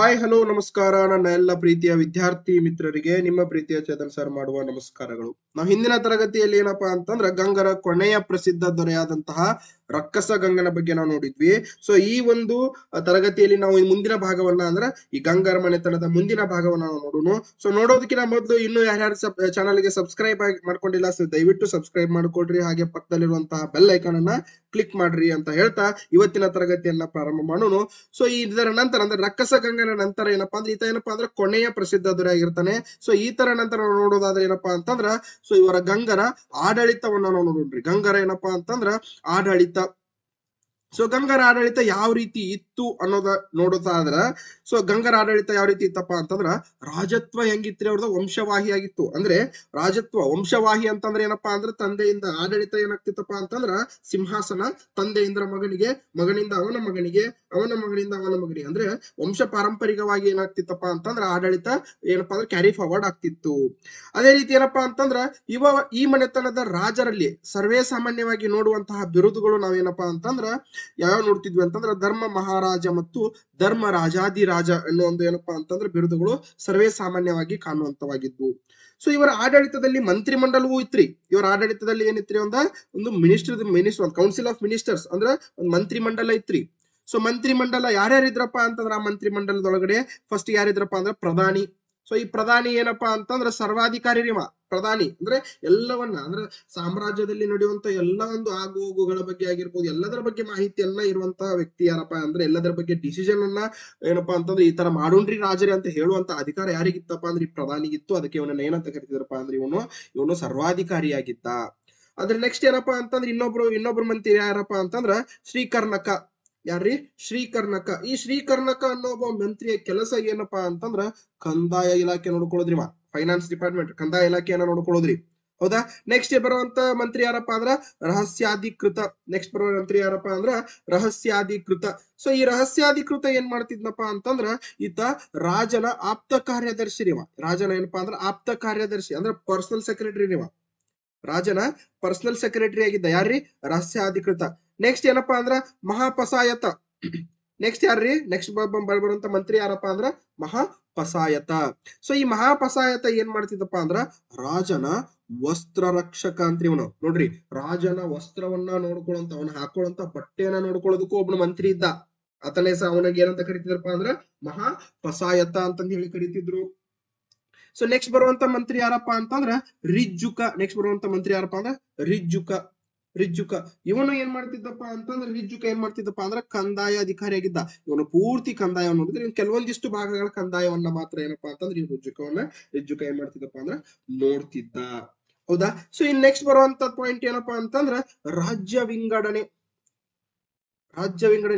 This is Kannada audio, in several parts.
ಹಾಯ್ ಹಲೋ ನಮಸ್ಕಾರ ನನ್ನ ಎಲ್ಲ ಪ್ರೀತಿಯ ವಿದ್ಯಾರ್ಥಿ ಮಿತ್ರರಿಗೆ ನಿಮ್ಮ ಪ್ರೀತಿಯ ಚೇತನ್ ಸರ್ ಮಾಡುವ ನಮಸ್ಕಾರಗಳು. ನಾವು ಹಿಂದಿನ ತರಗತಿಯಲ್ಲಿ ಏನಪ್ಪಾ ಅಂತಂದ್ರೆ ಗಂಗರ ಕೊನೆಯ ಪ್ರಸಿದ್ಧ ದೊರೆಯಾದಂತಹ ರಕ್ಕಸ ಗಂಗನ ಬಗ್ಗೆ ನಾವು ನೋಡಿದ್ವಿ. ಸೊ ಈ ಒಂದು ತರಗತಿಯಲ್ಲಿ ನಾವು ಮುಂದಿನ ಭಾಗವನ್ನ ಅಂದ್ರೆ ಈ ಗಂಗರ ಮನೆತನದ ಮುಂದಿನ ಭಾಗವನ್ನ ನಾವು ನೋಡೋಣ. ಸೊ ನೋಡೋದಕ್ಕಿಂತ ಮೊದಲು ಇನ್ನು ಯಾರ್ಯಾರು ಚಾನಲ್ಗೆ ಸಬ್ಸ್ಕ್ರೈಬ್ ಮಾಡ್ಕೊಂಡಿಲ್ಲ ದಯವಿಟ್ಟು ಸಬ್ಸ್ಕ್ರೈಬ್ ಮಾಡ್ಕೊಳ್ರಿ, ಹಾಗೆ ಪಕ್ಕದಲ್ಲಿರುವಂತಹ ಬೆಲ್ ಐಕಾನ್ ಅನ್ನ ಕ್ಲಿಕ್ ಮಾಡ್ರಿ ಅಂತ ಹೇಳ್ತಾ ಇವತ್ತಿನ ತರಗತಿಯನ್ನ ಪ್ರಾರಂಭ ಮಾಡೋಣ. ಸೊ ಇದರ ನಂತರ ಅಂದ್ರೆ ರಕ್ಕಸ ಗಂಗನ ನಂತರ ಏನಪ್ಪಾ ಅಂದ್ರೆ ಈತ ಏನಪ್ಪಾ ಅಂದ್ರೆ ಕೊನೆಯ ಪ್ರಸಿದ್ಧ ದೊರೆ ಆಗಿರ್ತಾನೆ. ಸೊ ಈ ತರ ನಂತರ ನಾವು ನೋಡೋದಾದ್ರೆ ಏನಪ್ಪಾ ಅಂತಂದ್ರ ಸೊ ಇವರ ಗಂಗರ ಆಡಳಿತವನ್ನ ನಾವು ನೋಡೋಣ್ರಿ. ಗಂಗರ ಏನಪ್ಪಾ ಅಂತಂದ್ರ ಆಡಳಿತ. ಸೊ ಗಂಗರ ಆಡಳಿತ ಯಾವ ರೀತಿ ಇತ್ತು ಅನ್ನೋದ ನೋಡೋದಾದ್ರ ಸೊ ಗಂಗರ ಆಡಳಿತ ಯಾವ ರೀತಿ ಇತ್ತಪ್ಪ ಅಂತಂದ್ರ ರಾಜತ್ವ ಹೆಂಗಿತ್ರಿ ಅವ್ರದ್ದು ವಂಶವಾಹಿ ಆಗಿತ್ತು. ಅಂದ್ರೆ ರಾಜತ್ವ ವಂಶವಾಹಿ ಅಂತಂದ್ರೆ ಏನಪ್ಪಾ ಅಂದ್ರೆ ತಂದೆಯಿಂದ ಆಡಳಿತ ಏನಾಗ್ತಿತ್ತಪ್ಪ ಅಂತಂದ್ರ ಸಿಂಹಾಸನ ತಂದೆಯಿಂದ ಮಗನಿಗೆ, ಮಗನಿಂದ ಅವನ ಮಗನಿಗೆ, ಅವನ ಮಗನಿಂದ ಅವನ ಮಗನಿಗೆ, ಅಂದ್ರೆ ವಂಶ ಪಾರಂಪರಿಕವಾಗಿ ಏನಾಗ್ತಿತ್ತಪ್ಪ ಅಂತಂದ್ರ ಆಡಳಿತ ಏನಪ್ಪಾ ಅಂದ್ರೆ ಕ್ಯಾರಿ ಫಾರ್ವರ್ಡ್ ಆಗ್ತಿತ್ತು. ಅದೇ ರೀತಿ ಏನಪ್ಪಾ ಅಂತಂದ್ರ ಈ ಮನೆತನದ ರಾಜರಲ್ಲಿ ಸರ್ವೇ ಸಾಮಾನ್ಯವಾಗಿ ನೋಡುವಂತಹ ಬಿರುದುಗಳು ನಾವೇನಪ್ಪಾ ಅಂತಂದ್ರ ಯಾವ ನೋಡ್ತಿದ್ವಿ ಅಂತಂದ್ರೆ ಧರ್ಮ ಮಹಾರಾಜ ಮತ್ತು ಧರ್ಮ ರಾಜಾದಿರಾಜ ಅನ್ನೋ ಒಂದು ಏನಪ್ಪಾ ಅಂತಂದ್ರೆ ಬಿರುದುಗಳು ಸರ್ವೇ ಸಾಮಾನ್ಯವಾಗಿ ಕಾಣುವಂತವಾಗಿದ್ವು. ಸೊ ಇವರ ಆಡಳಿತದಲ್ಲಿ ಮಂತ್ರಿ ಮಂಡಲವೂ ಇತ್ರಿ. ಇವರ ಆಡಳಿತದಲ್ಲಿ ಏನಿತ್ರಿ ಒಂದು ಮಿನಿಸ್ಟರ್ ಕೌನ್ಸಿಲ್ ಆಫ್ ಮಿನಿಸ್ಟರ್ಸ್ ಅಂದ್ರೆ ಒಂದು ಮಂತ್ರಿ ಮಂಡಲ ಇತ್ರಿ. ಸೊ ಮಂತ್ರಿ ಮಂಡಲ ಯಾರ್ಯಾರಿದ್ರಪ್ಪ ಅಂತಂದ್ರ ಆ ಮಂತ್ರಿ ಮಂಡಲದೊಳಗಡೆ ಫಸ್ಟ್ ಯಾರಿದ್ರಪ್ಪ ಅಂದ್ರೆ ಪ್ರಧಾನಿ. ಸೊ ಈ ಪ್ರಧಾನಿ ಏನಪ್ಪಾ ಅಂತಂದ್ರೆ ಸರ್ವಾಧಿಕಾರಿ ರೀ. ಪ್ರಧಾನಿ ಅಂದ್ರೆ ಎಲ್ಲವನ್ನ ಅಂದ್ರೆ ಸಾಮ್ರಾಜ್ಯದಲ್ಲಿ ನಡೆಯುವಂತ ಎಲ್ಲ ಒಂದು ಆಗು ಹೋಗುಗಳ ಬಗ್ಗೆ ಆಗಿರ್ಬೋದು, ಎಲ್ಲದರ ಬಗ್ಗೆ ಮಾಹಿತಿಯನ್ನ ಇರುವಂತಹ ವ್ಯಕ್ತಿ ಯಾರಪ್ಪ ಅಂದ್ರೆ ಎಲ್ಲದರ ಬಗ್ಗೆ ಡಿಸಿಷನ್ ಅನ್ನ ಏನಪ್ಪಾ ಅಂತಂದ್ರೆ ಈ ತರ ಮಾಡೋಣ್ರಿ ರಾಜರೇ ಅಂತ ಹೇಳುವಂತ ಅಧಿಕಾರ ಯಾರಿಗಿತ್ತಪ್ಪ ಅಂದ್ರೆ ಈ ಪ್ರಧಾನಿಗಿತ್ತು. ಅದಕ್ಕೆ ಇವನನ್ನ ಏನಂತ ಕರಿತಿದ್ರಪ್ಪ ಅಂದ್ರೆ ಇವನು ಸರ್ವಾಧಿಕಾರಿಯಾಗಿದ್ದ. ಅದ್ರ ನೆಕ್ಸ್ಟ್ ಏನಪ್ಪಾ ಅಂತಂದ್ರೆ ಇನ್ನೊಬ್ರು ಮಂತ್ರಿ ಯಾರಪ್ಪ ಅಂತಂದ್ರ ಶ್ರೀಕರ್ಣಕ. ಯಾರ್ರಿ? ಶ್ರೀಕರ್ಣಕ. ಈ ಶ್ರೀಕರ್ಣಕ ಅನ್ನೋ ಒಬ್ಬ ಮಂತ್ರಿಯ ಕೆಲಸ ಏನಪ್ಪಾ ಅಂತಂದ್ರ ಕಂದಾಯ ಇಲಾಖೆ ನೋಡ್ಕೊಳ್ಳೋದ್ರಿ. ಫೈನಾನ್ಸ್ ಡಿಪಾರ್ಟ್ಮೆಂಟ್ ಕಂದಾಯ ಇಲಾಖೆಯನ್ನ ನೋಡ್ಕೊಳ್ಳೋದ್ರಿ. ಹೌದಾ? ನೆಕ್ಸ್ಟ್ ಬರುವಂತ ಮಂತ್ರಿ ಯಾರಪ್ಪ ಅಂದ್ರ ರಹಸ್ಯಾಧಿಕೃತ. ನೆಕ್ಸ್ಟ್ ಬರುವ ಮಂತ್ರಿ ಯಾರಪ್ಪ ಅಂದ್ರ ರಹಸ್ಯಾಧಿಕೃತ. ಸೊ ಈ ರಹಸ್ಯಾಧಿಕೃತ ಏನ್ ಮಾಡ್ತಿದ್ನಪ್ಪ ಅಂತಂದ್ರ ಈತ ರಾಜನ ಆಪ್ತ ಕಾರ್ಯದರ್ಶಿ ರೀವ. ರಾಜನ ಏನಪ್ಪಾ ಅಂದ್ರ ಆಪ್ತ ಕಾರ್ಯದರ್ಶಿ ಅಂದ್ರೆ ಪರ್ಸನಲ್ ಸೆಕ್ರೆಟರಿ ರೀವ. ರಾಜನ ಪರ್ಸನಲ್ ಸೆಕ್ರೆಟರಿ ಆಗಿದ್ದ ಯಾರ್ರಿ? ರಹಸ್ಯಾಧಿಕೃತ. ನೆಕ್ಸ್ಟ್ ಏನಪ್ಪಾ ಅಂದ್ರ ಮಹಾಪಸಾಯತ. ನೆಕ್ಸ್ಟ್ ಯಾರ್ರಿ? ನೆಕ್ಸ್ಟ್ ಬರುವಂತ ಮಂತ್ರಿ ಯಾರಪ್ಪ ಅಂದ್ರ ಮಹಾಪಸಾಯತ. ಸೊ ಈ ಮಹಾಪಸಾಯತ ಏನ್ ಮಾಡ್ತಿದ್ದಪ್ಪ ಅಂದ್ರ ರಾಜನ ವಸ್ತ್ರ ರಕ್ಷಕ ಅಂತ್ರಿ ಇವನು. ನೋಡ್ರಿ, ರಾಜನ ವಸ್ತ್ರವನ್ನ ನೋಡ್ಕೊಳ್ಳುವಂತ ಅವನ ಹಾಕೊಳ್ಳುವಂತ ಬಟ್ಟೆಯನ್ನ ನೋಡ್ಕೊಳ್ಳೋದಕ್ಕೂ ಒಬ್ಬನು ಮಂತ್ರಿ ಇದ್ದ. ಆತನೇ ಅವನಿಗೆ ಏನಂತ ಕರಿತಿದ್ರಪ್ಪ ಅಂದ್ರ ಮಹಾಪಸಾಯತ ಅಂತಂದ್ ಹೇಳಿ ಕರಿತಿದ್ರು. ಸೊ ನೆಕ್ಸ್ಟ್ ಬರುವಂತ ಮಂತ್ರಿ ಯಾರಪ್ಪ ಅಂತಂದ್ರ ರಿಜ್ಜುಕ. ನೆಕ್ಸ್ಟ್ ಬರುವಂತ ಮಂತ್ರಿ ಯಾರಪ್ಪ ಅಂದ್ರ ರಿಜ್ಜುಕ. ಇವನು ಏನ್ ಮಾಡ್ತಿದ್ದಪ್ಪ ಅಂತಂದ್ರೆ ರಿಜ್ಜುಕ ಏನ್ ಮಾಡ್ತಿದ್ದಪ್ಪ ಅಂದ್ರ ಕಂದಾಯ ಅಧಿಕಾರಿ ಆಗಿದ್ದ. ಇವನು ಪೂರ್ತಿ ಕಂದಾಯವನ್ನು ನೋಡಿದ್ರೆ ಕೆಲವೊಂದಿಷ್ಟು ಭಾಗಗಳ ಕಂದಾಯವನ್ನ ಮಾತ್ರ ಏನಪ್ಪಾ ಅಂತಂದ್ರೆ ಈ ರಿಜ್ಜುಕ ಏನ್ ಮಾಡ್ತಿದ್ದಪ್ಪ ಅಂದ್ರ ನೋಡ್ತಿದ್ದ. ಹೌದಾ? ಸೊ ಇನ್ ನೆಕ್ಸ್ಟ್ ಬರುವಂತ ಪಾಯಿಂಟ್ ಏನಪ್ಪಾ ಅಂತಂದ್ರ ರಾಜ್ಯ ವಿಂಗಡಣೆ.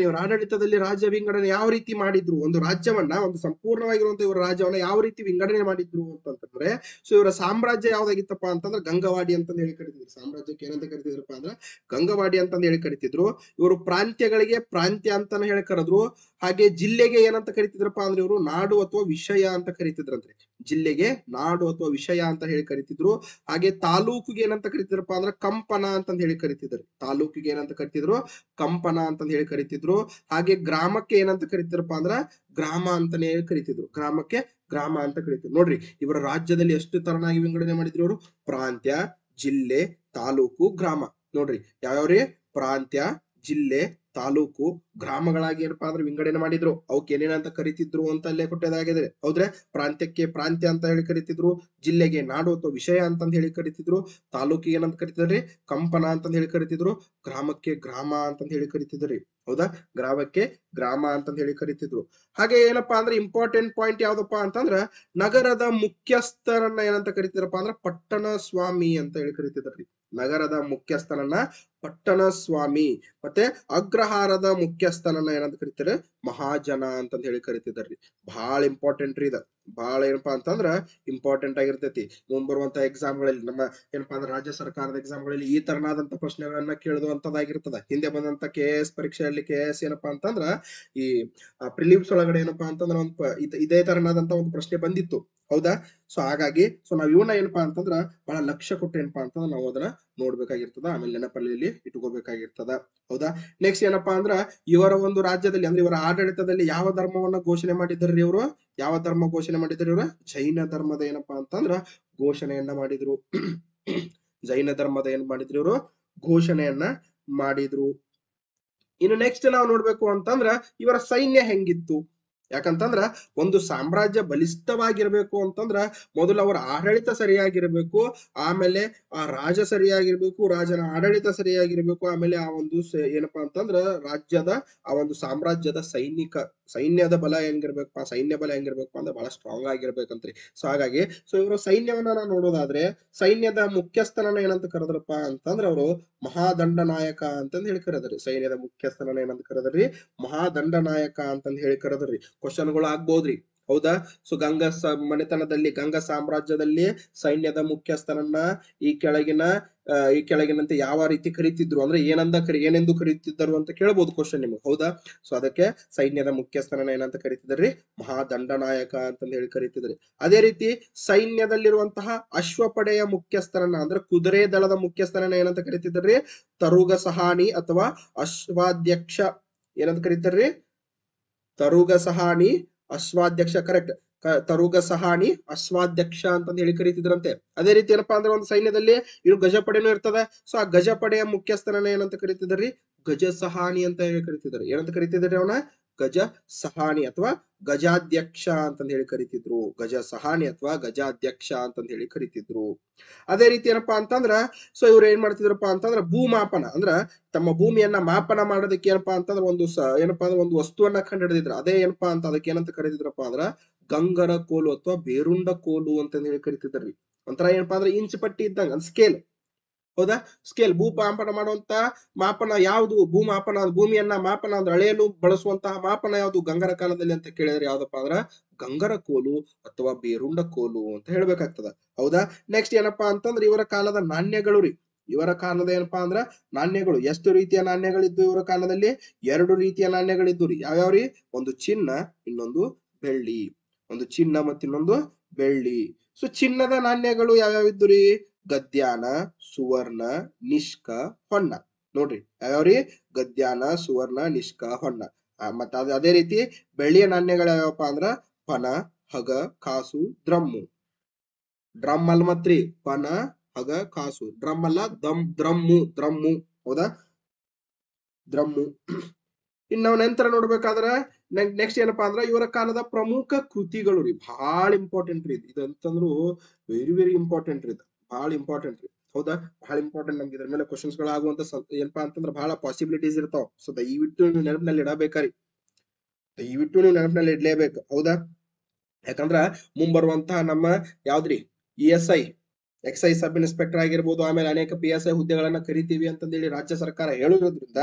ಇವರ ಆಡಳಿತದಲ್ಲಿ ರಾಜ್ಯ ವಿಂಗಡಣೆ ಯಾವ ರೀತಿ ಮಾಡಿದ್ರು, ಒಂದು ರಾಜ್ಯವನ್ನ ಒಂದು ಸಂಪೂರ್ಣವಾಗಿರುವಂತ ಇವರ ರಾಜ್ಯವನ್ನ ಯಾವ ರೀತಿ ವಿಂಗಡಣೆ ಮಾಡಿದ್ರು ಅಂತಂದ್ರೆ ಸೊ ಇವರ ಸಾಮ್ರಾಜ್ಯ ಯಾವ್ದಾಗಿತ್ತಪ್ಪ ಅಂತಂದ್ರೆ ಗಂಗವಾಡಿ ಅಂತಂದು ಹೇಳಿ ಕರಿತಿದ್ರು. ಸಾಮ್ರಾಜ್ಯಕ್ಕೆ ಏನಂತ ಕರಿತಿದ್ರಪ್ಪ ಅಂದ್ರೆ ಗಂಗವಾಡಿ ಅಂತಂದು ಹೇಳಿ ಕರಿತಿದ್ರು. ಇವರು ಪ್ರಾಂತ್ಯಗಳಿಗೆ ಪ್ರಾಂತ್ಯ ಅಂತಾನೆ ಹೇಳಿ ಕರೆದ್ರು. ಹಾಗೆ ಜಿಲ್ಲೆಗೆ ಏನಂತ ಕರಿತಿದ್ರಪ್ಪ ಅಂದ್ರೆ ಇವರು ನಾಡು ಅಥವಾ ವಿಷಯ ಅಂತ ಕರಿತಿದ್ರಂತೆ. ಜಿಲ್ಲೆಗೆ ನಾಡು ಅಥವಾ ವಿಷಯ ಅಂತ ಹೇಳಿ ಕರಿತಿದ್ರು. ಹಾಗೆ ತಾಲೂಕಿಗೆ ಏನಂತ ಕರಿತಿದ್ರಪ್ಪ ಅಂದ್ರೆ ಕಂಪನ ಅಂತಂದು ಹೇಳಿ ಕರಿತಿದ್ರು. ತಾಲೂಕಿಗೆ ಏನಂತ ಕರಿತಿದ್ರು? ಕಂಪನ ಅಂತಂದು ಹೇಳಿ ಕರಿತಿದ್ರು. ಹಾಗೆ ಗ್ರಾಮಕ್ಕೆ ಏನಂತ ಕರಿತಿದ್ರಪ್ಪ ಅಂದ್ರ ಗ್ರಾಮ ಅಂತಾನೆ ಹೇಳಿ ಕರಿತಿದ್ರು. ಗ್ರಾಮಕ್ಕೆ ಗ್ರಾಮ ಅಂತ ಕರಿತಿದ್ರು. ನೋಡ್ರಿ, ಇವರ ರಾಜ್ಯದಲ್ಲಿ ಎಷ್ಟು ತರನಾಗಿ ವಿಂಗಡಣೆ ಮಾಡಿದ್ರು ಅವರು? ಪ್ರಾಂತ್ಯ, ಜಿಲ್ಲೆ, ತಾಲೂಕು, ಗ್ರಾಮ. ನೋಡ್ರಿ ಯಾವ್ಯಾವ್ರಿ? ಪ್ರಾಂತ್ಯ, ಜಿಲ್ಲೆ, ತಾಲೂಕು, ಗ್ರಾಮಗಳಾಗಿ ಏನಪ್ಪಾ ಅಂದ್ರೆ ವಿಂಗಡಣೆ ಮಾಡಿದ್ರು. ಅವಕ್ಕೆ ಏನೇನಂತ ಕರಿತಿದ್ರು ಅಂತ ಅಲ್ಲೇ ಕೊಟ್ಟದಾಗಿದೆ. ಹೌದ್ರೆ? ಪ್ರಾಂತ್ಯಕ್ಕೆ ಪ್ರಾಂತ್ಯ ಅಂತ ಹೇಳಿ ಕರಿತಿದ್ರು, ಜಿಲ್ಲೆಗೆ ನಾಡು ಅಥವಾ ವಿಷಯ ಅಂತಂದ್ ಹೇಳಿ ಕರಿತಿದ್ರು, ತಾಲೂಕಿಗೆ ಏನಂತ ಕರಿತಿದ್ರಿ? ಕಂಪನ ಅಂತಂದ್ ಹೇಳಿ ಕರಿತಿದ್ರು, ಗ್ರಾಮಕ್ಕೆ ಗ್ರಾಮ ಅಂತಂದ್ ಹೇಳಿ ಕರಿತಿದ್ರಿ. ಹೌದಾ? ಗ್ರಾಮಕ್ಕೆ ಗ್ರಾಮ ಅಂತಂದ್ ಹೇಳಿ ಕರಿತಿದ್ರು. ಹಾಗೆ ಏನಪ್ಪಾ ಅಂದ್ರೆ ಇಂಪಾರ್ಟೆಂಟ್ ಪಾಯಿಂಟ್ ಯಾವ್ದಪ್ಪ ಅಂತಂದ್ರ ನಗರದ ಮುಖ್ಯಸ್ಥರನ್ನ ಏನಂತ ಕರಿತಿದ್ರಪ್ಪ ಅಂದ್ರ ಪಟ್ಟಣ ಸ್ವಾಮಿ ಅಂತ ಹೇಳಿ ಕರಿತಿದ್ರಿ. ನಗರದ ಮುಖ್ಯಸ್ಥನನ್ನ ಪಟ್ಟಣ ಸ್ವಾಮಿ, ಮತ್ತೆ ಅಗ್ರಹಾರದ ಮುಖ್ಯಸ್ಥನನ್ನ ಏನಂತ ಕರಿತಾರೆ? ಮಹಾಜನ ಅಂತಂದ್ ಹೇಳಿ ಕರಿತಿದ್ರಿ. ಬಹಳ ಇಂಪಾರ್ಟೆಂಟ್ ರೀ. ಬಹಳ ಏನಪ್ಪಾ ಅಂತಂದ್ರ ಇಂಪಾರ್ಟೆಂಟ್ ಆಗಿರ್ತೈತಿ ಮುಂಬರುವಂತ ಎಕ್ಸಾಮ್ಗಳಲ್ಲಿ. ನಮ್ಮ ಏನಪ್ಪಾ ಅಂದ್ರೆ ರಾಜ್ಯ ಸರ್ಕಾರದ ಎಕ್ಸಾಮ್ಗಳಲ್ಲಿ ಈ ತರನಾದಂತ ಪ್ರಶ್ನೆಗಳನ್ನ ಕೇಳುವಂತದ್ದಾಗಿರ್ತದ. ಹಿಂದೆ ಬಂದಂತ KS ಪರೀಕ್ಷೆಯಲ್ಲಿ KS ಏನಪ್ಪಾ ಅಂತಂದ್ರ ಈ ಪ್ರಿಲಿಮ್ಸ್ ಒಳಗಡೆ ಏನಪ್ಪಾ ಅಂತಂದ್ರ ಇದೇ ತರನಾದಂತ ಒಂದು ಪ್ರಶ್ನೆ ಬಂದಿತ್ತು. ಹೌದಾ? ಸೊ ಹಾಗಾಗಿ ನಾವ್ ಇವನ್ನ ಏನಪ್ಪಾ ಅಂತಂದ್ರ ಬಹಳ ಲಕ್ಷ್ಯ ಕೊಟ್ಟು ಏನಪ್ಪಾ ಅಂತಂದ್ರ ನಾವು ಅದನ್ನ ನೋಡ್ಬೇಕಾಗಿರ್ತದ, ಆಮೇಲೆ ನೆನಪಲ್ಲಿ ಇಟ್ಕೋಬೇಕಾಗಿರ್ತದ. ಹೌದಾ? ನೆಕ್ಸ್ಟ್ ಏನಪ್ಪಾ ಅಂದ್ರ ಇವರ ಒಂದು ರಾಜ್ಯದಲ್ಲಿ ಅಂದ್ರೆ ಇವರ ಆಡಳಿತದಲ್ಲಿ ಯಾವ ಧರ್ಮವನ್ನ ಘೋಷಣೆ ಮಾಡಿದ್ರಿ ಇವರು? ಯಾವ ಧರ್ಮ ಘೋಷಣೆ ಮಾಡಿದ್ರಿ ಇವರು? ಜೈನ ಧರ್ಮದ ಏನಪ್ಪಾ ಅಂತಂದ್ರ ಘೋಷಣೆಯನ್ನ ಮಾಡಿದ್ರು. ಜೈನ ಧರ್ಮದ ಏನ್ ಮಾಡಿದ್ರು ಇವರು? ಘೋಷಣೆಯನ್ನ ಮಾಡಿದ್ರು. ಇನ್ನು ನೆಕ್ಸ್ಟ್ ನಾವು ನೋಡ್ಬೇಕು ಅಂತಂದ್ರ ಇವರ ಸೈನ್ಯ ಹೆಂಗಿತ್ತು? ಯಾಕಂತಂದ್ರ ಒಂದು ಸಾಮ್ರಾಜ್ಯ ಬಲಿಷ್ಠವಾಗಿರ್ಬೇಕು ಅಂತಂದ್ರ ಮೊದಲು ಅವರ ಆಡಳಿತ ಸರಿಯಾಗಿರ್ಬೇಕು, ಆಮೇಲೆ ಆ ರಾಜ ಸರಿಯಾಗಿರ್ಬೇಕು, ರಾಜನ ಆಡಳಿತ ಸರಿಯಾಗಿರ್ಬೇಕು, ಆಮೇಲೆ ಆ ಒಂದು ಏನಪ್ಪಾ ಅಂತಂದ್ರ ರಾಜ್ಯದ ಆ ಒಂದು ಸಾಮ್ರಾಜ್ಯದ ಸೈನ್ಯದ ಬಲ ಹೆಂಗಿರ್ಬೇಕಪ್ಪ, ಸೈನ್ಯ ಬಲ ಹೆಂಗಿರ್ಬೇಕಪ್ಪ ಅಂದ್ರೆ ಬಹಳ ಸ್ಟ್ರಾಂಗ್ ಆಗಿರ್ಬೇಕಂತ್ರಿ. ಸೊ ಹಾಗಾಗಿ ಇವರ ಸೈನ್ಯವನ್ನ ನಾವು ನೋಡೋದಾದ್ರೆ ಸೈನ್ಯದ ಮುಖ್ಯಸ್ಥನನ್ನ ಏನಂತ ಕರೆದ್ರಪ್ಪ ಅಂತಂದ್ರ ಅವರು ಮಹಾದಂಡ ನಾಯಕ ಅಂತಂದ್ ಹೇಳಿ ಕರೆದ್ರಿ. ಸೈನ್ಯದ ಮುಖ್ಯಸ್ಥನನ್ನ ಏನಂತ ಕರೆದ್ರಿ? ಮಹಾದಂಡ ನಾಯಕ ಅಂತಂದ್ ಹೇಳಿ ಕರೆದ್ರಿ. ಕ್ವಶನ್ಗಳು ಆಗ್ಬೋದ್ರಿ. ಹೌದಾ? ಗಂಗಾ ಮನೆತನದಲ್ಲಿ, ಗಂಗಾ ಸಾಮ್ರಾಜ್ಯದಲ್ಲಿ ಸೈನ್ಯದ ಮುಖ್ಯಸ್ಥನನ್ನ ಈ ಕೆಳಗಿನಂತೆ ಯಾವ ರೀತಿ ಕರೀತಿದ್ರು, ಅಂದ್ರೆ ಏನೆಂದು ಕರೀತಿದ್ದರು ಅಂತ ಕೇಳಬಹುದು ಕ್ವಶನ್ ನಿಮಗೆ. ಹೌದಾ? ಅದಕ್ಕೆ ಸೈನ್ಯದ ಮುಖ್ಯಸ್ಥನನ್ನ ಏನಂತ ಕರೀತಿದ್ರಿ? ಮಹಾದಂಡ ನಾಯಕ ಅಂತಂದ್ ಹೇಳಿ ಕರೀತಿದ್ರಿ. ಅದೇ ರೀತಿ ಸೈನ್ಯದಲ್ಲಿರುವಂತಹ ಅಶ್ವಪಡೆಯ ಮುಖ್ಯಸ್ಥನನ್ನ ಅಂದ್ರೆ ಕುದುರೆ ದಳದ ಮುಖ್ಯಸ್ಥನನ್ನ ಏನಂತ ಕರೀತಿದ್ರಿ? ತರುಗ ಸಹಾನಿ ಅಥವಾ ಅಶ್ವಾಧ್ಯಕ್ಷ ಏನಂತ ಕರೀತಾರ್ರಿ? ತರುಗ ಸಹಾನಿ ಅಶ್ವಾಧ್ಯಕ್ಷ. ಕರೆಕ್ಟ್. ತರುಗ ಸಹಾನಿ ಅಶ್ವಾಧ್ಯಕ್ಷ ಅಂತಂದ್ ಹೇಳಿ ಕರೀತಿದ್ರಂತೆ. ಅದೇ ರೀತಿ ಏನಪ್ಪಾ ಅಂದ್ರೆ ಒಂದು ಸೈನ್ಯದಲ್ಲಿ ಇನ್ನು ಗಜಪಡೆನೂ ಇರ್ತದೆ. ಆ ಗಜಪಡೆಯ ಮುಖ್ಯಸ್ಥನನ್ನ ಏನಂತ ಕರೀತಿದ್ರಿ? ಗಜ ಸಹಾನಿ ಅಂತ ಹೇಳಿ ಕರೀತಿದ್ರು. ಏನಂತ ಕರೀತಿದ್ರಿ ಅವನ? ಗಜ ಸಹಾನಿ ಅಥವಾ ಗಜಾಧ್ಯಕ್ಷ ಅಂತಂದ್ ಹೇಳಿ ಕರೀತಿದ್ರು. ಗಜ ಸಹಾನಿ ಅಥವಾ ಗಜಾಧ್ಯಕ್ಷ ಅಂತಂದ್ ಹೇಳಿ ಕರೀತಿದ್ರು. ಅದೇ ರೀತಿ ಏನಪ್ಪಾ ಅಂತಂದ್ರ ಇವ್ರು ಏನ್ ಮಾಡ್ತಿದ್ರಪ್ಪ ಅಂತಂದ್ರ ಭೂಮಾಪನ ಅಂದ್ರ ತಮ್ಮ ಭೂಮಿಯನ್ನ ಮಾಪನ ಮಾಡೋದಕ್ಕೆ ಏನಪ್ಪಾ ಅಂತಂದ್ರ ಏನಪ್ಪಾ ಅಂದ್ರೆ ಒಂದು ವಸ್ತುವನ್ನ ಕಂಡು ಹಿಡಿದಿದ್ರು. ಅದೇ ಏನಪ್ಪಾ ಅಂತ ಅದಕ್ಕೆ ಏನಂತ ಕರೀತಿದ್ರಪ್ಪ ಅಂದ್ರ ಗಂಗರ ಕೋಲು ಅಥವಾ ಬೇರುಂಡ ಕೋಲು ಅಂತ ಹೇಳಿ ಕರೀತಿದ್ರಿ. ಒಂಥರ ಏನಪ್ಪಾ ಅಂದ್ರೆ ಇಂಚ್ ಪಟ್ಟಿ ಇದ್ದಂಗ ಸ್ಕೇಲ್. ಹೌದಾ? ಸ್ಕೇಲ್. ಭೂಮಾಪನ ಮಾಡುವಂತ ಮಾಪನ ಯಾವುದು? ಭೂಮಾಪನ, ಭೂಮಿಯನ್ನ ಮಾಪನ ಅಂದ್ರೆ ಅಳೆಯಲು ಬಳಸುವಂತಹ ಮಾಪನ ಯಾವುದು ಗಂಗರ ಕಾಲದಲ್ಲಿ ಅಂತ ಕೇಳಿದ್ರೆ ಯಾವ್ದಪ್ಪ ಅಂದ್ರ ಗಂಗರ ಕೋಲು ಅಥವಾ ಬೇರುಂಡ ಕೋಲು ಅಂತ ಹೇಳ್ಬೇಕಾಗ್ತದ. ಹೌದಾ? ನೆಕ್ಸ್ಟ್ ಏನಪ್ಪಾ ಅಂತಂದ್ರೆ ಇವರ ಕಾಲದ ನಾಣ್ಯಗಳು ರೀ. ಇವರ ಕಾಲದ ಏನಪ್ಪಾ ಅಂದ್ರ ನಾಣ್ಯಗಳು. ಎಷ್ಟು ರೀತಿಯ ನಾಣ್ಯಗಳಿದ್ದು ಇವರ ಕಾಲದಲ್ಲಿ? 2 ರೀತಿಯ ನಾಣ್ಯಗಳಿದ್ದು ರೀ. ಯಾವ್ಯಾವ್ರಿ? ಒಂದು ಚಿನ್ನ, ಇನ್ನೊಂದು ಬೆಳ್ಳಿ. ಒಂದು ಚಿನ್ನ ಮತ್ತು ಇನ್ನೊಂದು ಬೆಳ್ಳಿ. ಚಿನ್ನದ ನಾಣ್ಯಗಳು ಯಾವ್ಯಾವಿದ್ದು ರೀ? ಗದ್ಯಾನ, ಸುವರ್ಣ, ನಿಷ್ಕ, ಹೊನ್ನ. ನೋಡ್ರಿ ಯಾವ್ಯಾವ್ರಿ? ಗದ್ಯಾನ, ಸುವರ್ಣ, ನಿಷ್ಕ, ಹೊನ್ನ. ಮತ್ತ ಅದೇ ರೀತಿ ಬೆಳ್ಳಿಯ ನಾಣ್ಯಗಳು ಯಾವಪ್ಪ ಅಂದ್ರ ಪನ, ಹಗ, ಕಾಸು, ದ್ರಮ್ಮು. ಡ್ರಮ್ ಅಲ್ ಮತ್ರಿ, ಪನ, ಹಗ, ಕಾಸು. ಡ್ರಮ್ ಅಲ್ಲ, ದ್ರಮ್ಮು. ಹೌದಾ? ದ್ರಮ್ಮು. ಇನ್ನು ನಾವು ನಂತರ ನೋಡ್ಬೇಕಾದ್ರ ನೆಕ್ಸ್ಟ್ ಏನಪ್ಪಾ ಅಂದ್ರ ಇವರ ಕಾಲದ ಪ್ರಮುಖ ಕೃತಿಗಳು ರೀ. ಬಹಳ ಇಂಪಾರ್ಟೆಂಟ್ ರೀ ಇದಂತಂದ್ರು. ವೆರಿ ಇಂಪಾರ್ಟೆಂಟ್ ರೀ. ಬಹಳ ಇಂಪಾರ್ಟೆಂಟ್ ರೀ. ಹೌದಾ? ಬಹಳ ಇಂಪಾರ್ಟೆಂಟ್. ನಮ್ಗೆ ಇದ್ರ ಮೇಲೆ ಕ್ವಶನ್ಸ್ ಗಳು ಆಗುವಂತ ಏನಪ್ಪಾ ಅಂತಂದ್ರ ಬಹಳ ಪಾಸಿಬಿಲಿಟೀಸ್ ಇರ್ತಾವ. ದಯವಿಟ್ಟು ನೀವು ನೆನಪಿನಲ್ಲಿ ಇಡಬೇಕಾರಿ. ದಯವಿಟ್ಟು ನೀವು ನೆನಪಿನಲ್ಲಿ ಇಡ್ಲೇಬೇಕು. ಹೌದಾ? ಯಾಕಂದ್ರ ಮುಂಬರುವಂತಹ ನಮ್ಮ ಯಾವ್ದ್ರಿ ESI ಎಕ್ಸೈಸ್ ಸಬ್ ಇನ್ಸ್ಪೆಕ್ಟರ್ ಆಗಿರ್ಬೋದು, ಆಮೇಲೆ ಅನೇಕ PSI ಹುದ್ದೆಗಳನ್ನ ಕರಿತೀವಿ ಅಂತಂದೇಳಿ ರಾಜ್ಯ ಸರ್ಕಾರ ಹೇಳೋದ್ರಿಂದ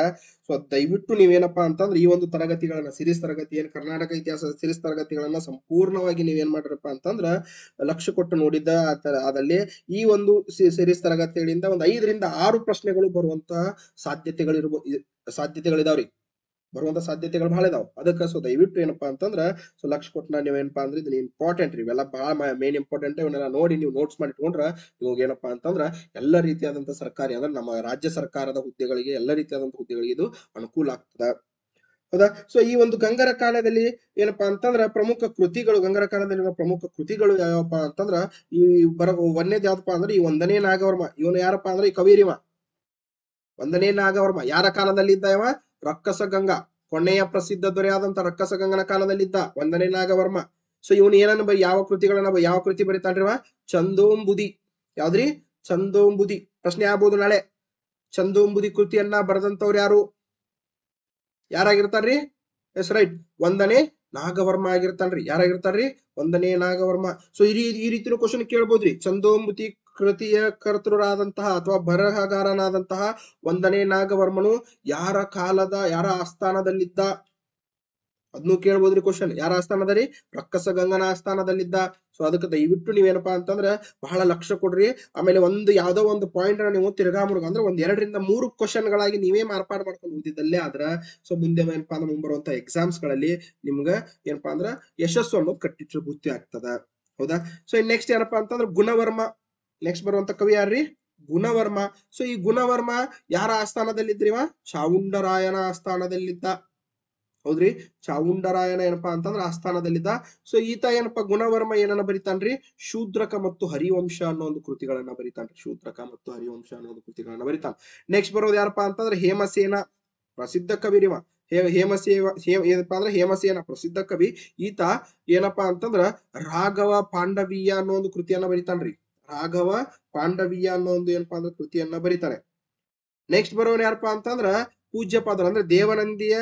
ದಯವಿಟ್ಟು ನೀವೇನಪ್ಪಾ ಅಂತಂದ್ರೆ ಈ ಒಂದು ತರಗತಿಗಳನ್ನ, ಸಿರೀಸ್ ತರಗತಿ ಏನ್ ಕರ್ನಾಟಕ ಇತಿಹಾಸ ಸಿರೀಸ್ ತರಗತಿಗಳನ್ನ ಸಂಪೂರ್ಣವಾಗಿ ನೀವೇನ್ ಮಾಡಿರಪ್ಪ ಅಂತಂದ್ರ ಲಕ್ಷ್ಯ ಕೊಟ್ಟು ನೋಡಿದ್ದ ಅದಲ್ಲಿ ಈ ಒಂದು ಸಿರೀಸ್ ತರಗತಿಗಳಿಂದ ಒಂದು 5 ರಿಂದ 6 ಪ್ರಶ್ನೆಗಳು ಬರುವಂತಹ ಸಾಧ್ಯತೆಗಳಿದಾವ್ರಿ. ಬರುವಂತ ಸಾಧ್ಯತೆಗಳು ಬಹಳ ಇದಾವ. ಅದಕ್ಕೆ ದಯವಿಟ್ಟು ಏನಪ್ಪಾ ಅಂತಂದ್ರ ಲಕ್ಷ ಕೊಟ್ಟು ನೀವೇನಪ್ಪಾ ಅಂದ್ರೆ ಇದನ್ನ ಇಂಪಾರ್ಟೆಂಟ್ ರೀ. ಇವೆಲ್ಲ ಬಹಳ ಮೇನ್ ಇಂಪಾರ್ಟೆಂಟ್. ಇವನ್ನೆಲ್ಲ ನೋಡಿ ನೀವು ನೋಟ್ಸ್ ಮಾಡಿ ಇಟ್ಕೊಂಡ್ರ ಇವಾಗ ಏನಪ್ಪಾ ಅಂತಂದ್ರ ಎಲ್ಲ ರೀತಿಯಾದಂತ ಸರ್ಕಾರಿ ಅಂದ್ರೆ ನಮ್ಮ ರಾಜ್ಯ ಸರ್ಕಾರದ ಹುದ್ದೆಗಳಿಗೆ, ಎಲ್ಲ ರೀತಿಯಾದಂತ ಹುದ್ದೆಗಳಿಗೆ ಇದು ಅನುಕೂಲ ಆಗ್ತದ. ಹೌದಾ? ಈ ಒಂದು ಗಂಗರ ಕಾಲದಲ್ಲಿ ಏನಪ್ಪಾ ಅಂತಂದ್ರ ಪ್ರಮುಖ ಕೃತಿಗಳು, ಗಂಗರ ಕಾಲದಲ್ಲಿರುವ ಪ್ರಮುಖ ಕೃತಿಗಳು ಯಾವಪ್ಪ ಅಂತಂದ್ರ ಈ ಒಂದೇದ್ ಯಾವ್ದಪ್ಪ ಅಂದ್ರೆ ಈ 1ನೇ ನಾಗವರ್ಮ. ಇವನು ಯಾರಪ್ಪಾ ಅಂದ್ರೆ ಈ ಕವಿರಿವ 1ನೇ ನಾಗವರ್ಮ. ಯಾರ ಕಾಲದಲ್ಲಿ ಇದ್ದ ಇವ? ರಕ್ಕಸ ಗಂಗಾ, ಕೊನೆಯ ಪ್ರಸಿದ್ಧ ದೊರೆಯಾದಂತ ರಕ್ಕಸ ಗಂಗನ ಕಾಲದಲ್ಲಿದ್ದ 1ನೇ ನಾಗವರ್ಮ. ಇವನು ಏನನ್ನ ಯಾವ ಕೃತಿ ಬರೀತಾನ್ರಿವ? ಚಂದೋಂಬುದಿ. ಯಾವ್ದ್ರಿ? ಚಂದೋಂಬುದಿ. ಪ್ರಶ್ನೆ ಆಗ್ಬೋದು ನಾಳೆ. ಚಂದೋಂಬುದಿ ಕೃತಿಯನ್ನ ಬರೆದಂತವ್ರು ಯಾರಾಗಿರ್ತಾರ್ರಿ? ಎಸ್ ರೈಟ್, 1ನೇ ನಾಗವರ್ಮ ಆಗಿರ್ತಾನ್ರಿ. ಯಾರಾಗಿರ್ತಾರ್ರಿ? 1ನೇ ನಾಗವರ್ಮ. ಈ ರೀತಿಯ ಕ್ವಶನ್ ಕೇಳ್ಬೋದ್ರಿ. ಚಂದೋಂಬುದಿ ಕೃತಿಯ ಕರ್ತೃರಾದಂತಹ ಅಥವಾ ಬರಹಗಾರನಾದಂತಹ 1ನೇ ನಾಗವರ್ಮನು ಯಾರ ಆಸ್ಥಾನದಲ್ಲಿದ್ದ? ಅದನ್ನು ಕೇಳ್ಬೋದ್ರಿ ಕ್ವಶನ್. ಯಾರ ಆಸ್ಥಾನದಲ್ಲಿ? ರಕ್ಕಸ ಗಂಗನ ಆಸ್ಥಾನದಲ್ಲಿದ್ದ. ಅದಕ್ಕೆ ದಯವಿಟ್ಟು ನೀವೇನಪ್ಪಾ ಅಂತಂದ್ರ ಬಹಳ ಲಕ್ಷ್ಯ ಕೊಡ್ರಿ. ಆಮೇಲೆ ಯಾವ್ದೋ ಒಂದು ಪಾಯಿಂಟ್ ನೀವು ತಿರ್ಗಾಮುರ್ಗ ಅಂದ್ರೆ 1 2 ರಿಂದ 3 ಕ್ವಶನ್ ಗಳಾಗಿ ನೀವೇ ಮಾರ್ಪಾಡು ಮಾಡ್ಕೊಂಡು ಓದಿದ್ದಲ್ಲೇ ಆದ್ರ ಮುಂದೆ ಏನಪ್ಪಾ ಅಂದ್ರೆ ಮುಂಬರುವಂತ ಎಕ್ಸಾಮ್ಸ್ ಗಳಲ್ಲಿ ನಿಮ್ಗ ಏನಪ್ಪಾ ಅಂದ್ರ ಯಶಸ್ಸು ಅನ್ನೋದು ಕಟ್ಟಿಟ್ಟು ಬುತ್ತಿ ಆಗ್ತದ. ಹೌದಾ. ಸೊ ನೆಕ್ಸ್ಟ್ ಏನಪ್ಪಾ ಅಂತಂದ್ರೆ ಗುಣವರ್ಮ. ನೆಕ್ಸ್ಟ್ ಬರುವಂತ ಕವಿ ಯಾರ್ರಿ? ಗುಣವರ್ಮ. ಸೊ ಈ ಗುಣವರ್ಮ ಯಾರ ಆಸ್ಥಾನದಲ್ಲಿದ್ರಿವ? ಚಾವುಂಡರಾಯನ ಆಸ್ಥಾನದಲ್ಲಿದ್ದ. ಹೌದ್ರಿ, ಚಾವುಂಡರಾಯನ ಏನಪ್ಪಾ ಅಂತಂದ್ರ ಆಸ್ಥಾನದಲ್ಲಿದ್ದ. ಸೊ ಈತ ಏನಪ್ಪಾ ಗುಣವರ್ಮ ಏನನ್ನ ಬರಿತಾನ್ರಿ? ಶೂದ್ರಕ ಮತ್ತು ಹರಿವಂಶ ಅನ್ನೋ ಒಂದು ಕೃತಿಗಳನ್ನ ಬರಿತಾನ್ರಿ. ಶೂದ್ರಕ ಮತ್ತು ಹರಿವಂಶ ಅನ್ನೋ ಒಂದು ಕೃತಿಗಳನ್ನ ಬರಿತಾನ. ನೆಕ್ಸ್ಟ್ ಬರೋದು ಯಾರಪ್ಪಾ ಅಂತಂದ್ರೆ ಹೇಮಸೇನ, ಪ್ರಸಿದ್ಧ ಕವಿರಿವ. ಏನಪ್ಪಾ ಅಂದ್ರೆ ಹೇಮಸೇನ ಪ್ರಸಿದ್ಧ ಕವಿ. ಈತ ಏನಪ್ಪಾ ಅಂತಂದ್ರ ರಾಘವ ಪಾಂಡವೀಯ ಅನ್ನೋ ಒಂದು ಕೃತಿಯನ್ನ ಬರಿತಾನ್ರಿ. ರಾಘವ ಪಾಂಡವೀಯ ಅನ್ನೋ ಒಂದು ಏನಪ್ಪಾ ಅಂದ್ರೆ ಕೃತಿಯನ್ನ ಬರಿತಾನೆ. ನೆಕ್ಸ್ಟ್ ಬರೋನ್ ಯಾರಪ್ಪಾ ಅಂತಂದ್ರ ಪೂಜ್ಯಪಾದರು, ಅಂದ್ರೆ ದೇವನಂದಿಯ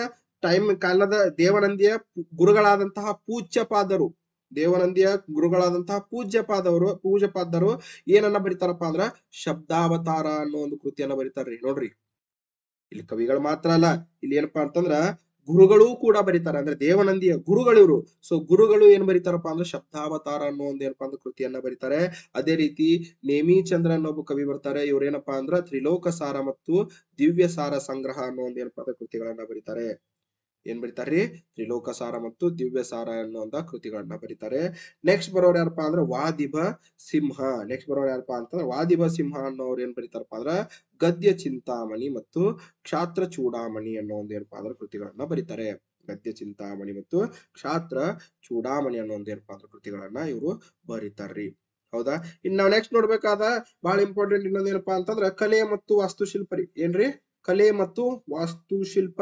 ಕಾಲದ ದೇವನಂದಿಯ ಗುರುಗಳಾದಂತಹ ಪೂಜ್ಯಪಾದರು. ದೇವನಂದಿಯ ಗುರುಗಳಾದಂತಹ ಪೂಜ್ಯಪಾದರು ಏನನ್ನ ಬರಿತಾರಪ್ಪ ಅಂದ್ರ ಶಬ್ದಾವತಾರ ಅನ್ನೋ ಒಂದು ಕೃತಿಯನ್ನ ಬರಿತಾರ್ರಿ. ನೋಡ್ರಿ, ಇಲ್ಲಿ ಕವಿಗಳು ಮಾತ್ರ ಅಲ್ಲ, ಇಲ್ಲಿ ಏನಪ್ಪಾ ಅಂತಂದ್ರ ಗುರುಗಳು ಕೂಡ ಬರೀತಾರೆ. ಅಂದ್ರೆ ದೇವನಂದಿಯ ಗುರುಗಳು ಇವರು. ಸೊ ಗುರುಗಳು ಏನ್ ಬರೀತಾರಪ್ಪ ಅಂದ್ರೆ ಶಬ್ದಾವತಾರ ಅನ್ನೋ ಒಂದು ಏನಪ್ಪಾ ಅಂದ್ರೆ ಕೃತಿಯನ್ನ ಬರೀತಾರೆ. ಅದೇ ರೀತಿ ನೇಮಿ ಚಂದ್ರ ಅನ್ನೊಬ್ಬ ಕವಿ ಬರ್ತಾರೆ. ಇವ್ರೇನಪ್ಪಾ ಅಂದ್ರ ತ್ರಿಲೋಕ ಸಾರ ಮತ್ತು ದಿವ್ಯ ಸಾರ ಸಂಗ್ರಹ ಅನ್ನೋ ಒಂದು ಏನಪ್ಪಾ ಅಂದ್ರೆ ಕೃತಿಗಳನ್ನ ಬರೀತಾರೆ. ಏನ್ ಬರೀತಾರ್ರಿ? ತ್ರಿಲೋಕ ಸಾರ ಮತ್ತು ದಿವ್ಯ ಸಾರ ಅನ್ನುವಂತ ಕೃತಿಗಳನ್ನ ಬರೀತಾರೆ. ನೆಕ್ಸ್ಟ್ ಬರೋರು ಯಾರಪ್ಪಾ ಅಂದ್ರೆ ವಾದಿಭ ಸಿಂಹ. ನೆಕ್ಸ್ಟ್ ಬರೋರು ಯಾರಪ್ಪಾ ಅಂತಂದ್ರೆ ವಾದಿಭ ಸಿಂಹ ಅನ್ನೋರು ಏನ್ ಬರೀತಾರಪ್ಪ ಅಂದ್ರ ಗದ್ಯ ಚಿಂತಾಮಣಿ ಮತ್ತು ಕ್ಷಾತ್ರ ಚೂಡಾಮಣಿ ಅನ್ನೋ ಒಂದು ಏನಪ್ಪಾ ಅಂದ್ರೆ ಕೃತಿಗಳನ್ನ ಬರೀತಾರೆ. ಗದ್ಯ ಚಿಂತಾಮಣಿ ಮತ್ತು ಕ್ಷಾತ್ರ ಚೂಡಾಮಣಿ ಅನ್ನೋ ಒಂದು ಏನಪ್ಪಾ ಅಂದ್ರೆ ಕೃತಿಗಳನ್ನ ಇವರು ಬರೀತಾರ್ರಿ. ಹೌದಾ. ಇನ್ ನಾವ್ ನೆಕ್ಸ್ಟ್ ನೋಡ್ಬೇಕಾದ ಬಹಳ ಇಂಪಾರ್ಟೆಂಟ್ ಇನ್ನೊಂದ್ ಏನಪ್ಪಾ ಅಂತಂದ್ರ ಕಲೆ ಮತ್ತು ವಾಸ್ತುಶಿಲ್ಪ ರೀ. ಏನ್ರಿ? ಕಲೆ ಮತ್ತು ವಾಸ್ತುಶಿಲ್ಪ.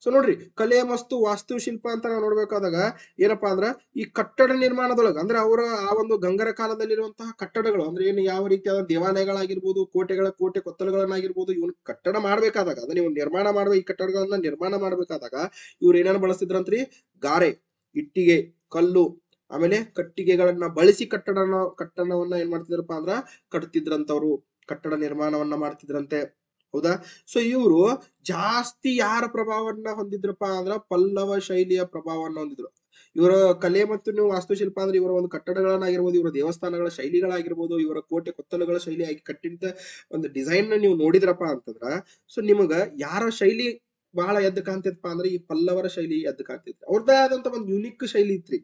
ಸೊ ನೋಡ್ರಿ, ಕಲೆ ಮತ್ತು ವಾಸ್ತುಶಿಲ್ಪ ಅಂತ ನಾವು ನೋಡ್ಬೇಕಾದಾಗ ಏನಪ್ಪಾ ಅಂದ್ರ ಈ ಕಟ್ಟಡ ನಿರ್ಮಾಣದೊಳಗ ಅಂದ್ರೆ ಅವರ ಆ ಒಂದು ಗಂಗರ ಕಾಲದಲ್ಲಿರುವಂತಹ ಕಟ್ಟಡಗಳು ಅಂದ್ರೆ ಏನು ಯಾವ ರೀತಿಯಾದ ದೇವಾಲಯಗಳಾಗಿರ್ಬೋದು, ಕೋಟೆ ಕೊತ್ತಲುಗಳನ್ನಾಗಿರ್ಬೋದು, ಇವನ್ ಕಟ್ಟಡ ಮಾಡ್ಬೇಕಾದಾಗ ಅಂದ್ರೆ ನೀವು ನಿರ್ಮಾಣ ಮಾಡುವ ಈ ಕಟ್ಟಡಗಳನ್ನ ನಿರ್ಮಾಣ ಮಾಡ್ಬೇಕಾದಾಗ ಇವ್ರು ಏನೇನು ಬಳಸ್ತಿದ್ರಂತ್ರಿ? ಗಾರೆ, ಇಟ್ಟಿಗೆ, ಕಲ್ಲು, ಆಮೇಲೆ ಕಟ್ಟಿಗೆಗಳನ್ನ ಬಳಸಿ ಕಟ್ಟಡವನ್ನ ಏನ್ ಮಾಡ್ತಿದ್ರಪ್ಪ ಅಂದ್ರ ಕಟ್ತಿದ್ರಂತವ್ರು, ಕಟ್ಟಡ ನಿರ್ಮಾಣವನ್ನ ಮಾಡ್ತಿದ್ರಂತೆ. ಹೌದಾ. ಸೊ ಇವರು ಜಾಸ್ತಿ ಯಾರ ಪ್ರಭಾವವನ್ನ ಹೊಂದಿದ್ರಪ್ಪ ಅಂದ್ರ ಪಲ್ಲವ ಶೈಲಿಯ ಪ್ರಭಾವವನ್ನ ಹೊಂದಿದ್ರು. ಇವರ ಕಲೆ ಮತ್ತು ನೀವು ವಾಸ್ತುಶಿಲ್ಪ ಅಂದ್ರೆ ಇವರ ಒಂದು ಕಟ್ಟಡಗಳನ್ನಾಗಿರ್ಬೋದು, ಇವರ ದೇವಸ್ಥಾನಗಳ ಶೈಲಿಗಳಾಗಿರ್ಬೋದು, ಇವರ ಕೋಟೆ ಕೊತ್ತಲುಗಳ ಶೈಲಿಯಾಗಿ ಕಟ್ಟಿದ ಒಂದು ಡಿಸೈನ್ ನೀವು ನೋಡಿದ್ರಪ್ಪ ಅಂತಂದ್ರ ಸೊ ನಿಮಗ ಯಾರ ಶೈಲಿ ಬಹಳ ಎದ್ದು ಕಾಣ್ತಿತ್ತಪ್ಪ ಅಂದ್ರೆ ಈ ಪಲ್ಲವರ ಶೈಲಿ ಎದ್ದು ಕಾಣ್ತಿತ್ತು. ಅವ್ರದ್ದೇ ಆದಂತ ಒಂದು ಯುನಿಕ್ ಶೈಲಿ ಇತ್ರಿ.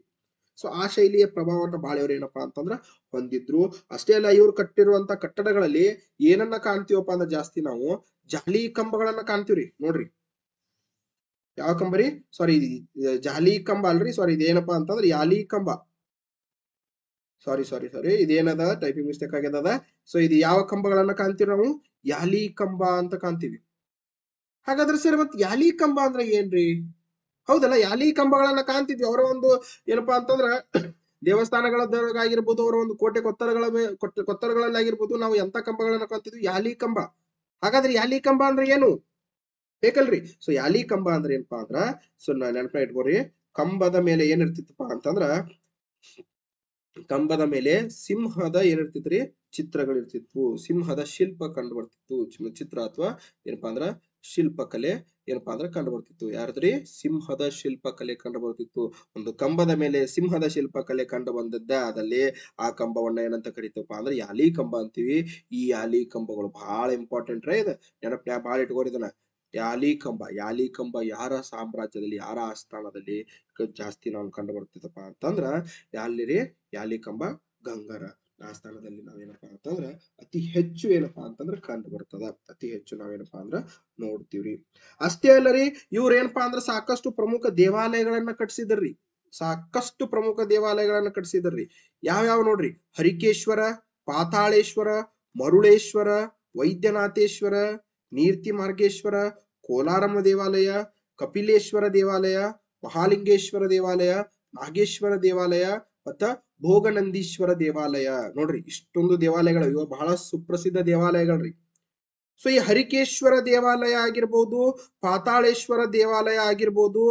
ಸೊ ಆ ಶೈಲಿಯ ಪ್ರಭಾವವನ್ನು ಬಾಳ ಇವ್ರು ಏನಪ್ಪಾ ಅಂತಂದ್ರ ಹೊಂದಿದ್ರು. ಅಷ್ಟೇ ಅಲ್ಲ, ಇವ್ರು ಕಟ್ಟಿರುವಂತ ಕಟ್ಟಡಗಳಲ್ಲಿ ಏನನ್ನ ಕಾಣ್ತೀವಪ್ಪ ಅಂದ್ರೆ ಜಾಸ್ತಿ ನಾವು ಜಾಲಿ ಕಂಬಗಳನ್ನ ಕಾಣ್ತೀವ್ರಿ. ನೋಡ್ರಿ, ಯಾವ ಕಂಬರಿ? ಸಾರಿ, ಜಾಲಿ ಕಂಬ ಅಲ್ರಿ, ಸಾರಿ ಇದೇನಪ್ಪಾ ಅಂತಂದ್ರೆ ಯಾಲಿ ಕಂಬ. ಸಾರಿ ಇದೇನದ ಟೈಪಿಂಗ್ ಮಿಸ್ಟೇಕ್ ಆಗ್ಯದ. ಸೊ ಇದು ಯಾವ ಕಂಬಗಳನ್ನ ಕಾಣ್ತೀವಿ ನಾವು? ಯಾಲಿ ಕಂಬ ಅಂತ ಕಾಣ್ತೀವಿ. ಹಾಗಾದ್ರೆ ಸರ್ ಮತ್ ಯಾಲಿ ಕಂಬ ಅಂದ್ರೆ ಏನ್ರಿ? ಹೌದಲ್ಲ, ಯಾಲಿ ಕಂಬಗಳನ್ನ ಕಾಣ್ತಿದ್ವಿ. ಅವರ ಒಂದು ಏನಪ್ಪಾ ಅಂತಂದ್ರ ದೇವಸ್ಥಾನಗಳಾಗಿರ್ಬೋದು, ಅವರ ಒಂದು ಕೊತ್ತಲಗಳಲ್ಲಾಗಿರ್ಬೋದು ನಾವು ಎಂತ ಕಂಬಗಳನ್ನ ಕಾಣ್ತಿದ್ವಿ? ಯಾಲಿ ಕಂಬ. ಹಾಗಾದ್ರೆ ಯಾಲಿ ಕಂಬ ಅಂದ್ರೆ ಏನು ಬೇಕಲ್ರಿ? ಸೊ ಯಾಲಿ ಕಂಬ ಅಂದ್ರೆ ಏನಪ್ಪಾ ಅಂದ್ರ ಸೊ ನೆನಪ ಇಟ್ಕೋರಿ, ಕಂಬದ ಮೇಲೆ ಏನಿರ್ತಿತ್ತಪ್ಪ ಅಂತಂದ್ರ ಕಂಬದ ಮೇಲೆ ಸಿಂಹದ ಏನಿರ್ತಿತ್ರಿ? ಚಿತ್ರಗಳಿರ್ತಿದ್ವು. ಸಿಂಹದ ಶಿಲ್ಪ ಕಂಡು ಬರ್ತಿತ್ತು. ಚಿತ್ರ ಅಥವಾ ಏನಪ್ಪಾ ಅಂದ್ರ ಶಿಲ್ಪಕಲೆ ಏನಪ್ಪಾ ಅಂದ್ರೆ ಕಂಡು ಬರ್ತಿತ್ತು. ಯಾರದ್ರಿ? ಸಿಂಹದ ಶಿಲ್ಪಕಲೆ ಕಂಡು ಬರ್ತಿತ್ತು. ಒಂದು ಕಂಬದ ಮೇಲೆ ಸಿಂಹದ ಶಿಲ್ಪಕಲೆ ಕಂಡು ಬಂದದ್ದ ಅದಲ್ಲಿ ಆ ಕಂಬವನ್ನ ಏನಂತ ಕರಿತಪ್ಪ ಅಂದ್ರೆ ಯಾಲಿ ಕಂಬ ಅಂತೀವಿ. ಈ ಯಾಲಿ ಕಂಬಗಳು ಬಹಳ ಇಂಪಾರ್ಟೆಂಟ್ ರೇ. ಇದು ನೆನಪ ಬಹಳ ಇಟ್ಕೋರಿದನ. ಯಾಲಿ ಕಂಬ ಯಾರ ಸಾಮ್ರಾಜ್ಯದಲ್ಲಿ, ಯಾರ ಆಸ್ಥಾನದಲ್ಲಿ ಜಾಸ್ತಿ ನಾವು ಕಂಡು ಬರ್ತಿತ್ತಪ್ಪ ಅಂತಂದ್ರ ಯಾಲಿರಿ? ಯಾಲಿ ಕಂಬ ಗಂಗರ ಆಸ್ಥಾನದಲ್ಲಿ ನಾವೇನಪ್ಪಾ ಅಂತಂದ್ರ ಅತಿ ಹೆಚ್ಚು ಏನಪ್ಪಾ ಅಂತಂದ್ರ ಕಂಡು ಬರ್ತದ. ಅತಿ ಹೆಚ್ಚು ನಾವೇನಪ್ಪಾ ಅಂದ್ರ ನೋಡ್ತೀವ್ರಿ. ಅಷ್ಟೇ ಅಲ್ಲರಿ, ಇವ್ರ ಏನಪ್ಪಾ ಅಂದ್ರ ಸಾಕಷ್ಟು ಪ್ರಮುಖ ದೇವಾಲಯಗಳನ್ನ ಕಟ್ಸಿದ್ರಿ. ಸಾಕಷ್ಟು ಪ್ರಮುಖ ದೇವಾಲಯಗಳನ್ನ ಕಟ್ಸಿದ್ರಿ. ಯಾವ್ಯಾವ ನೋಡ್ರಿ? ಹರಿಕೇಶ್ವರ, ಪಾತಾಳೇಶ್ವರ, ಮರುಳೇಶ್ವರ, ವೈದ್ಯನಾಥೇಶ್ವರ, ನೀರ್ತಿ ಮಾರ್ಗೇಶ್ವರ, ಕೋಲಾರಮ್ಮ ದೇವಾಲಯ, ಕಪಿಲೇಶ್ವರ ದೇವಾಲಯ, ಮಹಾಲಿಂಗೇಶ್ವರ ದೇವಾಲಯ, ನಾಗೇಶ್ವರ ದೇವಾಲಯ ಮತ್ತ ಭೋಗನಂದೀಶ್ವರ ದೇವಾಲಯ. ನೋಡ್ರಿ, ಇಷ್ಟೊಂದು ದೇವಾಲಯಗಳು ಇವ ಬಹಳ ಸುಪ್ರಸಿದ್ಧ ದೇವಾಲಯಗಳ್ರಿ. ಸೊ ಈ ಹರಿಕೇಶ್ವರ ದೇವಾಲಯ ಆಗಿರ್ಬೋದು, ಪಾತಾಳೇಶ್ವರ ದೇವಾಲಯ ಆಗಿರ್ಬೋದು,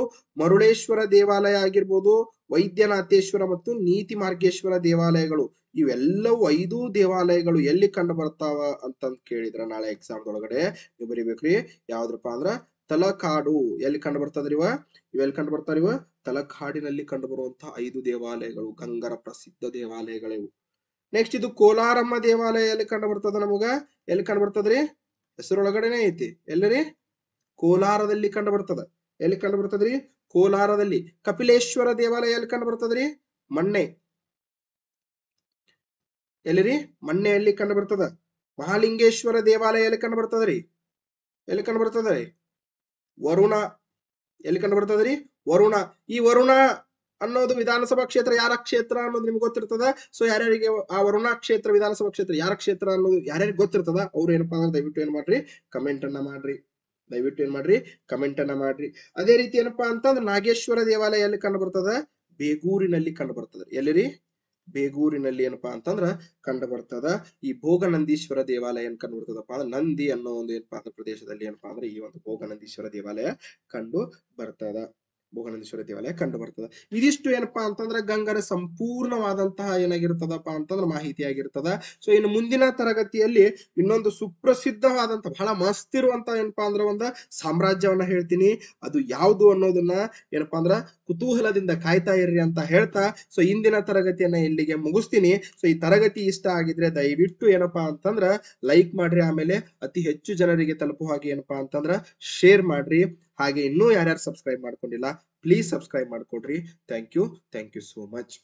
ಮರುಳೇಶ್ವರ ದೇವಾಲಯ ಆಗಿರ್ಬೋದು, ವೈದ್ಯನಾಥೇಶ್ವರ ಮತ್ತು ನೀತಿ ಮಾರ್ಗೇಶ್ವರ ದೇವಾಲಯಗಳು, ಇವೆಲ್ಲವೂ 5 ದೇವಾಲಯಗಳು ಎಲ್ಲಿ ಕಂಡು ಬರ್ತಾವ ಅಂತಂದ್ ಕೇಳಿದ್ರ ನಾಳೆ ಎಕ್ಸಾಮ್ ಒಳಗಡೆ ನೀವು ಬರಿಬೇಕ್ರಿ. ಯಾವ್ದ್ರಪ್ಪ ಅಂದ್ರ ತಲಕಾಡು. ಎಲ್ಲಿ ಕಂಡು ಬರ್ತದ್ರಿವ? ಇವೆಲ್ಲಿ ಕಂಡು ಬರ್ತಾರಿವ? ತಲಕಾಡಿನಲ್ಲಿ ಕಂಡು ಬರುವಂತಹ 5 ದೇವಾಲಯಗಳು, ಗಂಗರ ಪ್ರಸಿದ್ಧ ದೇವಾಲಯಗಳಿವು. ನೆಕ್ಸ್ಟ್ ಇದು ಕೋಲಾರಮ್ಮ ದೇವಾಲಯ ಎಲ್ಲಿ ಕಂಡು ಬರ್ತದ ನಮಗ? ಎಲ್ಲಿ ಕಂಡು ಬರ್ತದ್ರಿ? ಹೆಸರೊಳಗಡೆನೆ ಐತಿ. ಎಲ್ಲರಿ? ಕೋಲಾರದಲ್ಲಿ ಕಂಡು ಬರ್ತದ. ಎಲ್ಲಿ ಕಂಡು ಬರ್ತದ್ರಿ? ಕೋಲಾರದಲ್ಲಿ. ಕಪಿಲೇಶ್ವರ ದೇವಾಲಯ ಎಲ್ಲಿ ಕಂಡು ಬರ್ತದ್ರಿ? ಮಣ್ಣೆ. ಎಲ್ಲಿರಿ ಮಣ್ಣೆಯಲ್ಲಿ ಕಂಡು ಬರ್ತದ. ಮಹಾಲಿಂಗೇಶ್ವರ ದೇವಾಲಯ ಎಲ್ಲಿ ಕಂಡು ಬರ್ತದ್ರಿ? ಎಲ್ಲಿ ಕಂಡು ಬರ್ತದ್ರಿ? ವರುಣ. ಎಲ್ಲಿ ಕಂಡು ಬರ್ತದ್ರಿ? ವರುಣ. ಈ ವರುಣ ಅನ್ನೋದು ವಿಧಾನಸಭಾ ಕ್ಷೇತ್ರ ಯಾರ ಕ್ಷೇತ್ರ ಅನ್ನೋದು ನಿಮ್ಗೆ ಗೊತ್ತಿರ್ತದ. ಸೊ ಯಾರ್ಯಾರಿಗೆ ಆ ವರುಣ ಕ್ಷೇತ್ರ ವಿಧಾನಸಭಾ ಕ್ಷೇತ್ರ ಯಾರ ಕ್ಷೇತ್ರ ಅನ್ನೋದು ಯಾರ್ಯಾರಿಗೆ ಗೊತ್ತಿರ್ತದ ಅವ್ರು ಏನಪ್ಪಾ ಅಂದ್ರೆ ದಯವಿಟ್ಟು ಏನ್ ಮಾಡ್ರಿ, ಕಮೆಂಟ್ ಅನ್ನ ಮಾಡ್ರಿ. ದಯವಿಟ್ಟು ಏನ್ ಮಾಡ್ರಿ, ಕಮೆಂಟ್ ಅನ್ನ ಮಾಡ್ರಿ. ಅದೇ ರೀತಿ ಏನಪ್ಪಾ ಅಂತಂದ್ರೆ ನಾಗೇಶ್ವರ ದೇವಾಲಯ ಎಲ್ಲಿ ಕಂಡು ಬರ್ತದ? ಬೇಗೂರಿನಲ್ಲಿ ಕಂಡು ಬರ್ತದ. ಎಲ್ಲಿರಿ? ಬೇಗೂರಿನಲ್ಲಿ ಏನಪ್ಪಾ ಅಂತಂದ್ರ ಕಂಡು ಬರ್ತದ. ಈ ಭೋಗನಂದೀಶ್ವರ ದೇವಾಲಯ ಏನ್ ಕಂಡು ಬರ್ತದಪ್ಪ ಅಂದ್ರೆ ನಂದಿ ಅನ್ನೋ ಒಂದು ಏನಪ್ಪಾ ಅಂದ್ರೆ ಪ್ರದೇಶದಲ್ಲಿ ಏನಪ್ಪಾ ಅಂದ್ರೆ ಈ ಒಂದು ಭೋಗನಂದೀಶ್ವರ ದೇವಾಲಯ ಕಂಡು ಬರ್ತದ. ಭೋಗನಂದೀಶ್ವರ ದೇವಾಲಯ ಕಂಡು ಬರ್ತದ. ಇದಿಷ್ಟು ಏನಪ್ಪಾ ಅಂತಂದ್ರೆ ಗಂಗರ ಸಂಪೂರ್ಣವಾದಂತಹ ಏನಾಗಿರ್ತದಪ್ಪ ಅಂತಂದ್ರೆ ಮಾಹಿತಿ ಆಗಿರ್ತದ. ಸೊ ಇನ್ನು ಮುಂದಿನ ತರಗತಿಯಲ್ಲಿ ಇನ್ನೊಂದು ಸುಪ್ರಸಿದ್ಧವಾದಂತ ಬಹಳ ಮಸ್ತ್ ಇರುವಂತ ಏನಪ್ಪಾ ಅಂದ್ರೆ ಒಂದು ಸಾಮ್ರಾಜ್ಯವನ್ನ ಹೇಳ್ತೀನಿ. ಅದು ಯಾವುದು ಅನ್ನೋದನ್ನ ಏನಪ್ಪಾ ಅಂದ್ರ ಕುತೂಹಲದಿಂದ ಕಾಯ್ತಾ ಇರ್ರಿ ಅಂತ ಹೇಳ್ತಾ ಸೊ ಇಂದಿನ ತರಗತಿಯನ್ನ ಇಲ್ಲಿಗೆ ಮುಗಿಸ್ತೀನಿ. ಸೊ ಈ ತರಗತಿ ಇಷ್ಟ ಆಗಿದ್ರೆ ದಯವಿಟ್ಟು ಏನಪ್ಪಾ ಅಂತಂದ್ರ ಲೈಕ್ ಮಾಡ್ರಿ. ಆಮೇಲೆ ಅತಿ ಹೆಚ್ಚು ಜನರಿಗೆ ತಲುಪುವ ಹಾಗೆ ಏನಪ್ಪಾ ಅಂತಂದ್ರ ಶೇರ್ ಮಾಡ್ರಿ. ಹಾಗೆ ಇನ್ನೂ ಯಾರ್ಯಾರು ಸಬ್ಸ್ಕ್ರೈಬ್ ಮಾಡ್ಕೊಂಡಿಲ್ಲ ಪ್ಲೀಸ್ ಸಬ್ಸ್ಕ್ರೈಬ್ ಮಾಡ್ಕೊಡ್ರಿ. Thank you so much.